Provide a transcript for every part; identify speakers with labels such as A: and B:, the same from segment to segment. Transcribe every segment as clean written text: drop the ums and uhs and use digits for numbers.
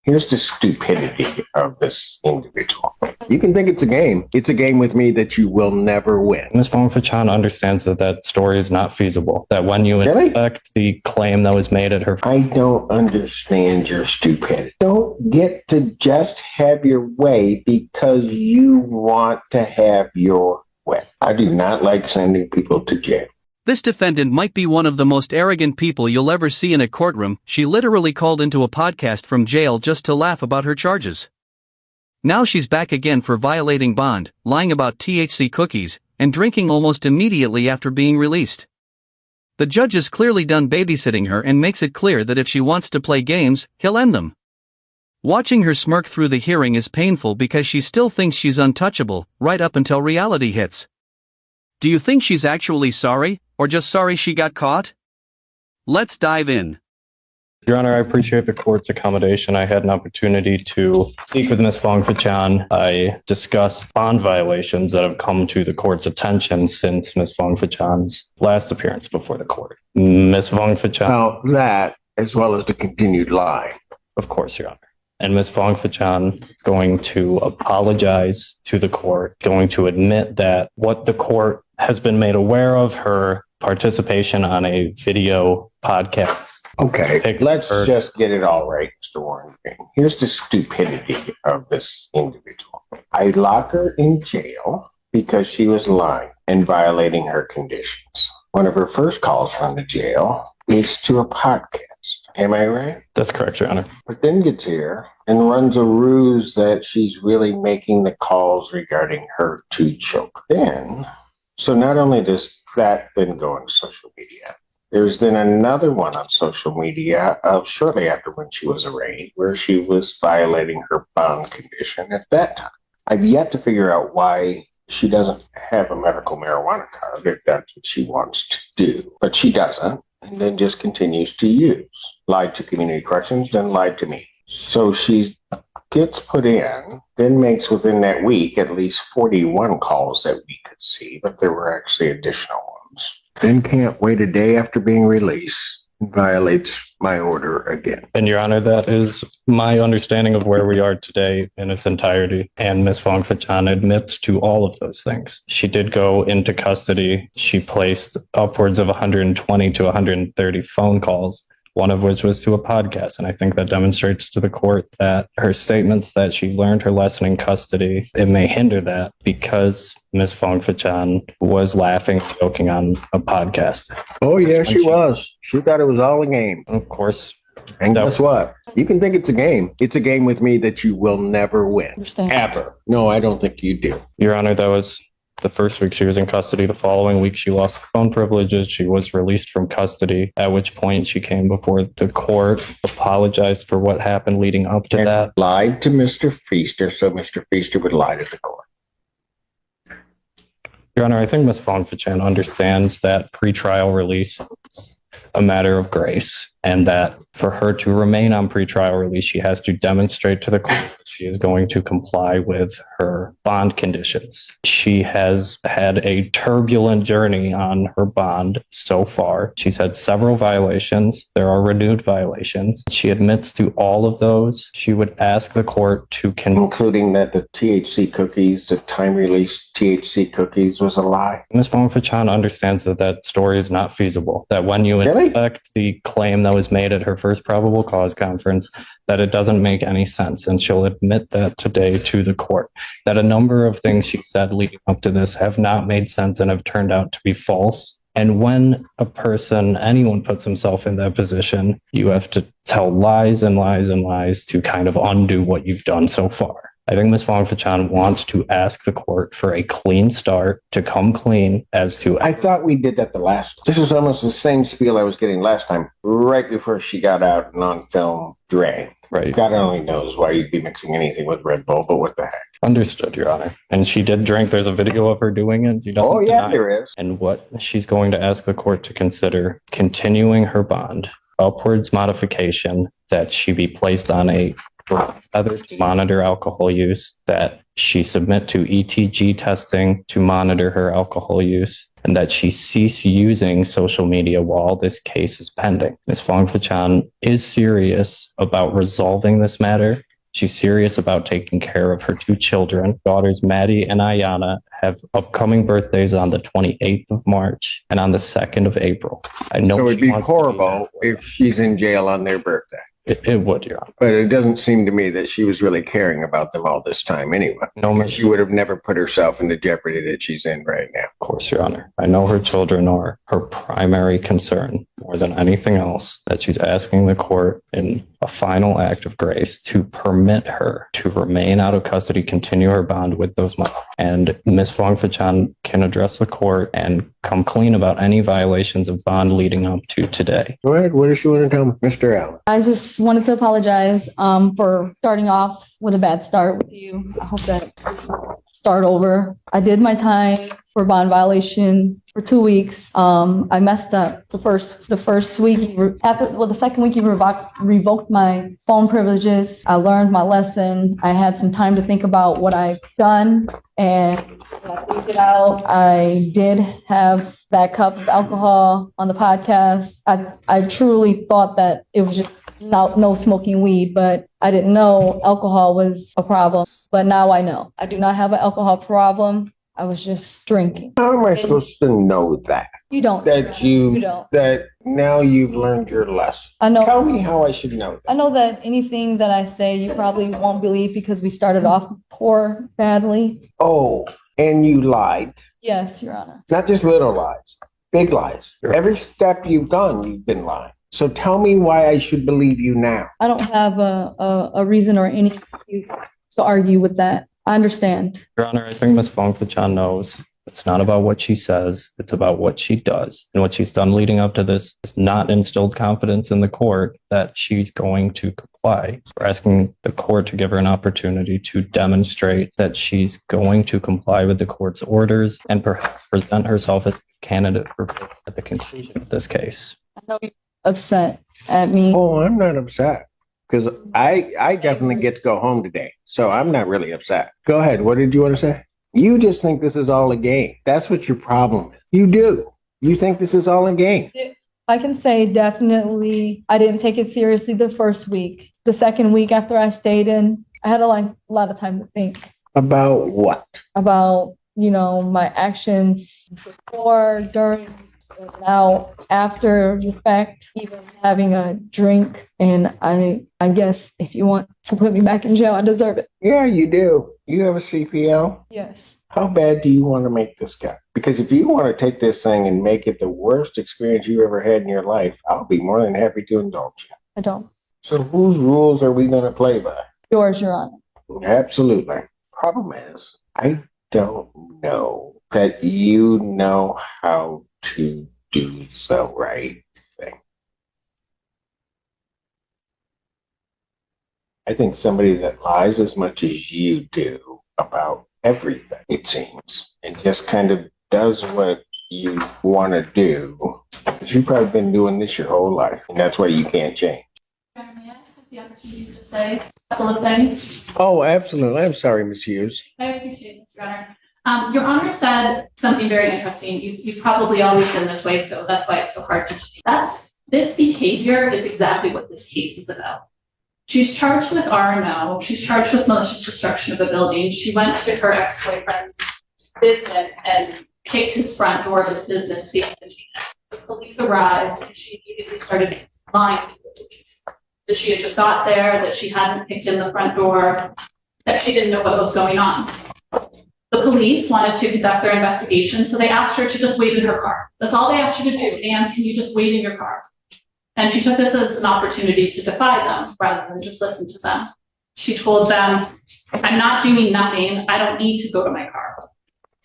A: Here's the stupidity of this individual. You can think it's a game. It's a game with me that you will never win.
B: Ms. Fong-Fachan understands that that story is not feasible. That when you inspect the claim that was made at her...
A: I don't understand your stupidity. Don't get to just have your way because you want to have your way. I do not like sending people to jail.
C: This defendant might be one of the most arrogant people you'll ever see in a courtroom. She literally called into a podcast from jail just to laugh about her charges. Now she's back again for violating bond, lying about THC cookies, and drinking almost immediately after being released. The judge is clearly done babysitting her and makes it clear that if she wants to play games, he'll end them. Watching her smirk through the hearing is painful because she still thinks she's untouchable, right up until reality hits. Do you think she's actually sorry, or just sorry she got caught? Let's dive in.
B: Your Honor, I appreciate the court's accommodation. I had an opportunity to speak with Ms. Fong-Fachan. I discussed bond violations that have come to the court's attention since Ms. Fong-Fachan's last appearance before the court. Ms. Fong-Fachan...
A: Well, that, as well as the continued lie.
B: Of course, Your Honor. And Ms. Fong-Fachan is going to apologize to the court, going to admit that what the court has been made aware of, her participation on a video podcast.
A: Okay, let's just get it all right, Mr. Warren. Here's the stupidity of this individual. I lock her in jail because she was lying and violating her conditions. One of her first calls from the jail is to a podcast. Am I right?
B: That's correct, Your Honor.
A: But then gets here and runs a ruse that she's really making the calls regarding her to choke. So not only does that then go on social media, there's then another one on social media of shortly after when she was arraigned, where she was violating her bond condition at that time. I've yet to figure out why she doesn't have a medical marijuana card if that's what she wants to do. But she doesn't, and then just continues to use. Lied to community corrections, then lied to me. So she gets put in, then makes within that week at least 41 calls that we could see, but there were actually additional ones. Then can't wait a day after being released and violates my order again.
B: And Your Honor, that is my understanding of where we are today in its entirety. And Ms. Fong-Fachan admits to all of those things. She did go into custody. She placed upwards of 120 to 130 phone calls, one of which was to a podcast. And I think that demonstrates to the court that her statements that she learned her lesson in custody, it may hinder that because Ms. Fong-Fachan was laughing, joking on a podcast.
A: Oh, yeah, she was. She thought it was all a game.
B: Of course.
A: And guess what? You can think it's a game. It's a game with me that you will never win. Ever. No, I don't think you do.
B: Your Honor, that was the first week she was in custody. The following week, she lost phone privileges. She was released from custody, at which point she came before the court, apologized for what happened leading up to that.
A: Lied to Mr. Feaster, so Mr. Feaster would lie to the court.
B: Your Honor, I think Ms. Fong-Fachan understands that pretrial release is a matter of grace, and that for her to remain on pretrial release, she has to demonstrate to the court that she is going to comply with her bond conditions. She has had a turbulent journey on her bond so far. She's had several violations. There are renewed violations. She admits to all of those. She would ask the court to...
A: Including that the THC cookies, the time-released THC cookies was a lie?
B: Ms. Fong-Fachan understands that that story is not feasible. That when you inspect the claim that was made at her first probable cause conference, that it doesn't make any sense. And she'll admit that today to the court, that a number of things she said leading up to this have not made sense and have turned out to be false. And when a person, anyone puts himself in that position, you have to tell lies and lies and lies to kind of undo what you've done so far. I think Ms. Fong-Fachan wants to ask the court for a clean start, to come clean as to...
A: I thought we did that the last... This is almost the same spiel I was getting last time, right before she got out and on film drank.
B: Right.
A: God only knows why you'd be mixing anything with Red Bull, but what the heck.
B: Understood, Your Honor. And she did drink. There's a video of her doing it.
A: Oh, yeah, there is.
B: And what she's going to ask the court to consider, continuing her bond, upwards modification, that she be placed on a other to monitor alcohol use, that she submit to ETG testing to monitor her alcohol use, and that she cease using social media while this case is pending. Ms. Fong-Fachan is serious about resolving this matter. She's serious about taking care of her two children. Daughters Maddie and Ayana have upcoming birthdays on the 28th of March and on the 2nd of April. I know
A: So it'd be
B: wants to there
A: horrible
B: for
A: if
B: them.
A: she's in jail on their birthday.
B: It would, Your Honor.
A: But it doesn't seem to me that she was really caring about them all this time anyway.
B: No, Ms.
A: She would have never put herself in the jeopardy that she's in right now.
B: Of course, Your Honor. I know her children are her primary concern more than anything else, that she's asking the court in a final act of grace to permit her to remain out of custody, continue her bond with those money. And Ms. Fong-Fachan can address the court and come clean about any violations of bond leading up to today.
A: Go ahead. What does she want to tell me? Mr. Allen?
D: I just wanted to apologize for starting off with a bad start with you. I hope that start over. I did my time for bond violation for 2 weeks. I messed up the first week. The second week you revoked my phone privileges. I learned my lesson. I had some time to think about what I've done, and when I figured it out, I did have that cup of alcohol on the podcast. I truly thought that it was just no smoking weed, but I didn't know alcohol was a problem. But now I know. I do not have an alcohol problem. I was just drinking.
A: How am I supposed to know that?
D: You don't.
A: You
D: don't.
A: That now you've learned your lesson.
D: I know.
A: Tell me how I should know that.
D: I know that anything that I say, you probably won't believe because we started off poor, badly.
A: Oh, and you lied.
D: Yes, Your Honor.
A: Not just little lies, big lies.
B: Sure.
A: Every step you've done, you've been lying. So tell me why I should believe you now.
D: I don't have a reason or any excuse to argue with that. I understand.
B: Your Honor, I think Ms. Fong-Fachan knows it's not about what she says, it's about what she does. And what she's done leading up to this has not instilled confidence in the court that she's going to comply. We're asking the court to give her an opportunity to demonstrate that she's going to comply with the court's orders and perhaps present herself as a candidate at the conclusion of this case.
D: I know you're upset at me.
A: Oh, I'm not upset because I definitely get to go home today. So I'm not really upset. Go ahead. What did you want to say? You just think this is all a game. That's what your problem is. You do. You think this is all a game.
D: I can say definitely I didn't take it seriously the first week. The second week after I stayed in, I had a lot of time to think.
A: About what?
D: About, my actions before, during, and now after the fact, even having a drink. And I guess if you want to put me back in jail, I deserve it.
A: Yeah, you do. You have a CPL?
D: Yes.
A: How bad do you want to make this guy? Because if you want to take this thing and make it the worst experience you ever had in your life, I'll be more than happy to indulge you.
D: I don't.
A: So whose rules are we going to play by?
D: Yours, Your Honor.
A: Absolutely. Problem is, I don't know that you know how to do the right thing. I think somebody that lies as much as you do about everything, it seems, and just kind of does what you want to do, because you've probably been doing this your whole life, and that's why you can't change.
D: May I have the opportunity to say a couple of things?
A: Oh, absolutely. I'm sorry, Ms. Hughes.
D: I appreciate it, Mr. Honor. Your Honor said something very interesting. You've probably always been this way, so that's why it's so hard to change. This behavior is exactly what this case is about. She's charged with R&O. She's charged with malicious destruction of a building. She went to her ex-boyfriend's business and kicked his front door of his business. The police arrived and she immediately started lying to the police. That she had just got there, that she hadn't kicked in the front door, that she didn't know what was going on. The police wanted to conduct their investigation, so they asked her to just wait in her car. That's all they asked her to do. And can you just wait in your car? And she took this as an opportunity to defy them rather than just listen to them. She told them, I'm not doing nothing. I don't need to go to my car.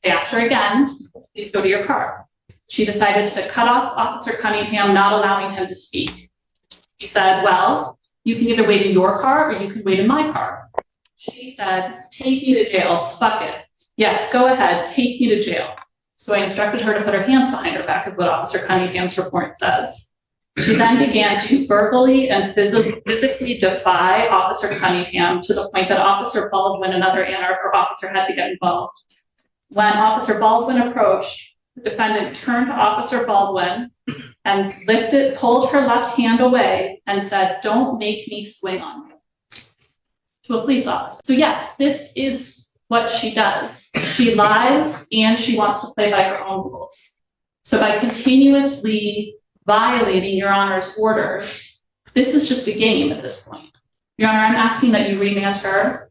D: They asked her again, please go to your car. She decided to cut off Officer Cunningham, not allowing him to speak. He said, well, you can either wait in your car or you can wait in my car. She said, take me to jail, fuck it. Yes, go ahead, take me to jail. So I instructed her to put her hands behind her back, is what Officer Cunningham's report says. She then began to verbally and physically defy Officer Cunningham to the point that Officer Baldwin, another Ann Arbor officer, had to get involved. When Officer Baldwin approached, The defendant turned to Officer Baldwin and pulled her left hand away and said, "Don't make me swing on you," to a police officer. So yes, this is what she does. She lies and she wants to play by her own rules. So by continuously violating Your Honor's orders, this is just a game at this point. Your Honor, I'm asking that you remand her.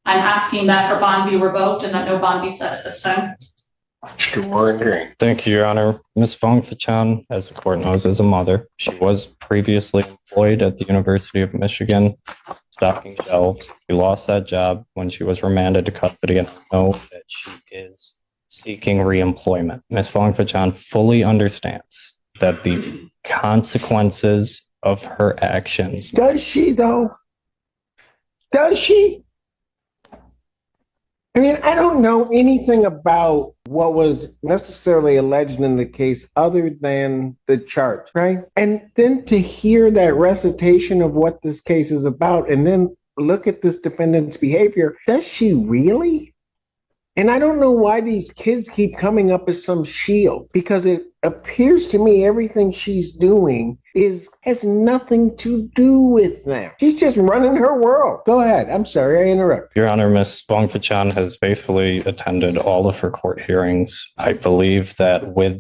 D: I'm asking that her bond be revoked and that no bond be set at this time.
A: Mr. Warren Green.
B: Thank you, Your Honor. Ms. Fong Fachan, as the court knows, is a mother. She was previously employed at the University of Michigan, stocking shelves. She lost that job when she was remanded to custody, and I know that she is seeking reemployment. Ms. Fong Fachan fully understands that the consequences of her actions.
A: Does she, though? Does she? I mean, I don't know anything about what was necessarily alleged in the case other than the charge, right? And then to hear that recitation of what this case is about and then look at this defendant's behavior, does she really? And I don't know why these kids keep coming up as some shield, because it appears to me everything she's doing has nothing to do with them. She's just running her world. Go ahead. I'm sorry, I interrupted.
B: Your Honor, Ms. Fong Fachan has faithfully attended all of her court hearings. I believe that with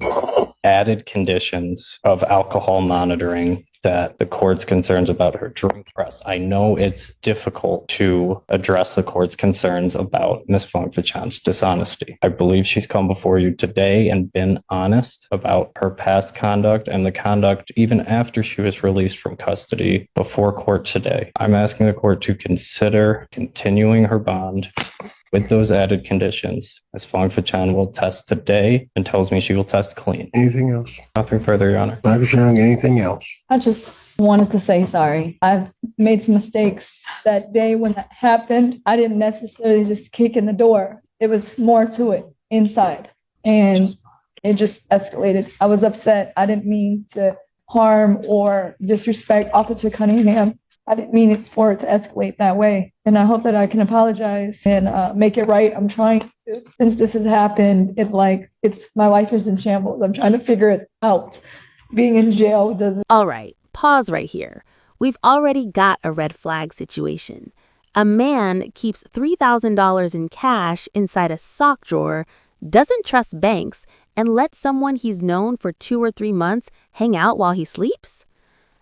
B: added conditions of alcohol monitoring, that the court's concerns about her drink press. I know it's difficult to address the court's concerns about Ms. Fong Fachan's dishonesty. I believe she's come before you today and been honest about her past conduct and the conduct even after she was released from custody before court today. I'm asking the court to consider continuing her bond with those added conditions. Ms. Fong Fachan will test today and tells me she will test clean.
A: Anything else?
B: Nothing further, Your Honor.
A: Dr. Young, anything else?
E: I just wanted to say sorry. I've made some mistakes that day when that happened. I didn't necessarily just kick in the door. It was more to it inside. And it just escalated. I was upset. I didn't mean to harm or disrespect Officer Cunningham. I didn't mean it for it to escalate that way. And I hope that I can apologize and make it right. I'm trying to. Since this has happened, my life is in shambles. I'm trying to figure it out. Being in jail doesn't.
F: All right, pause right here. We've already got a red flag situation. A man keeps $3,000 in cash inside a sock drawer, doesn't trust banks, and lets someone he's known for 2 or 3 months hang out while he sleeps?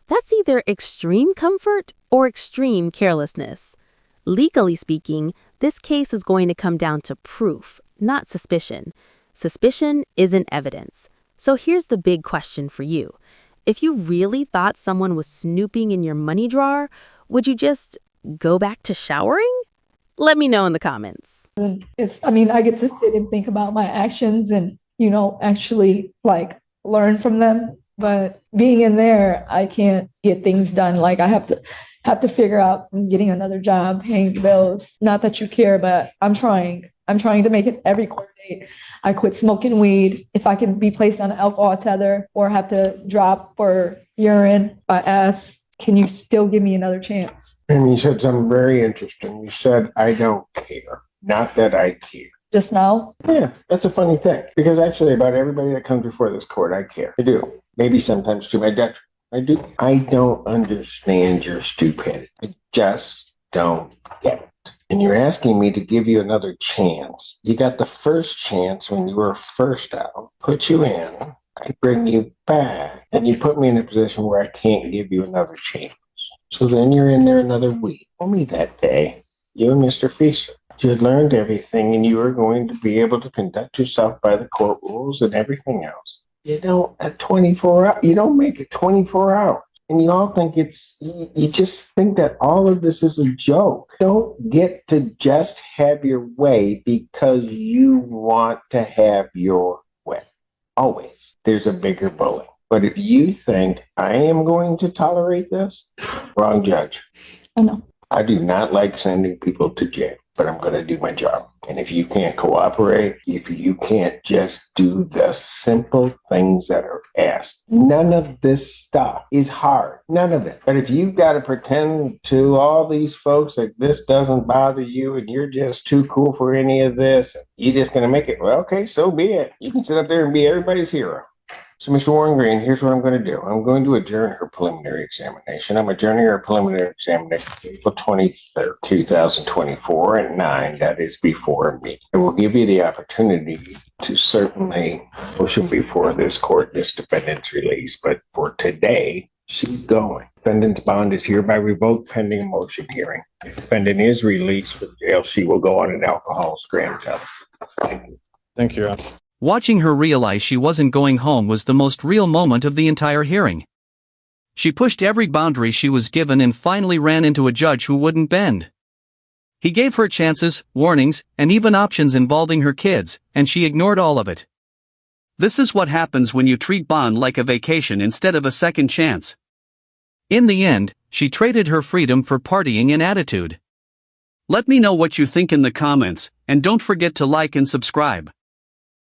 F: That's either extreme comfort or extreme carelessness. Legally speaking, this case is going to come down to proof, not suspicion. Suspicion isn't evidence. So here's the big question for you. If you really thought someone was snooping in your money drawer, would you just go back to showering? Let me know in the comments.
E: I get to sit and think about my actions and, actually learn from them. But being in there, I can't get things done. I have to figure out getting another job, paying the bills. Not that you care, but I'm trying. I'm trying to make it every court date. I quit smoking weed. If I can be placed on an alcohol tether or have to drop for urine, I ask, can you still give me another chance?
A: And you said something very interesting. You said, I don't care. Not that I care.
E: Just now?
A: Yeah, that's a funny thing. Because actually about everybody that comes before this court, I care. I do. Maybe sometimes to my detriment. I do. I don't understand your stupidity. I just don't get it. And you're asking me to give you another chance. You got the first chance when you were first out. Put you in. I bring you back. And you put me in a position where I can't give you another chance. So then you're in there another week. Tell me that day, you and Mr. Feaster, you had learned everything and you were going to be able to conduct yourself by the court rules and everything else. You don't at 24 hours, you don't make it 24 hours. And you all think you just think that all of this is a joke. Don't get to just have your way because you want to have your way. Always. There's a bigger bully. But if you think I am going to tolerate this, wrong judge.
E: I know.
A: I do not like sending people to jail. but I'm going to do my job. And if you can't cooperate, if you can't just do the simple things that are asked, none of this stuff is hard. None of it. But if you've got to pretend to all these folks that this doesn't bother you and you're just too cool for any of this, you're just going to make it, well, okay, so be it. You can sit up there and be everybody's hero. So, Mr. Warren Green, here's what I'm going to do. I'm going to adjourn her preliminary examination. I'm adjourning her preliminary examination April 23rd, 2024 at 9. That is before me. I will give you the opportunity to certainly motion before this court this defendant's release. But for today, she's going. Defendant's bond is hereby revoked pending a motion hearing. If defendant is released from jail, she will go on an alcohol scram job. Thank you.
B: Thank you, Your Honor.
C: Watching her realize she wasn't going home was the most real moment of the entire hearing. She pushed every boundary she was given and finally ran into a judge who wouldn't bend. He gave her chances, warnings, and even options involving her kids, and she ignored all of it. This is what happens when you treat bond like a vacation instead of a second chance. In the end, she traded her freedom for partying and attitude. Let me know what you think in the comments, and don't forget to like and subscribe.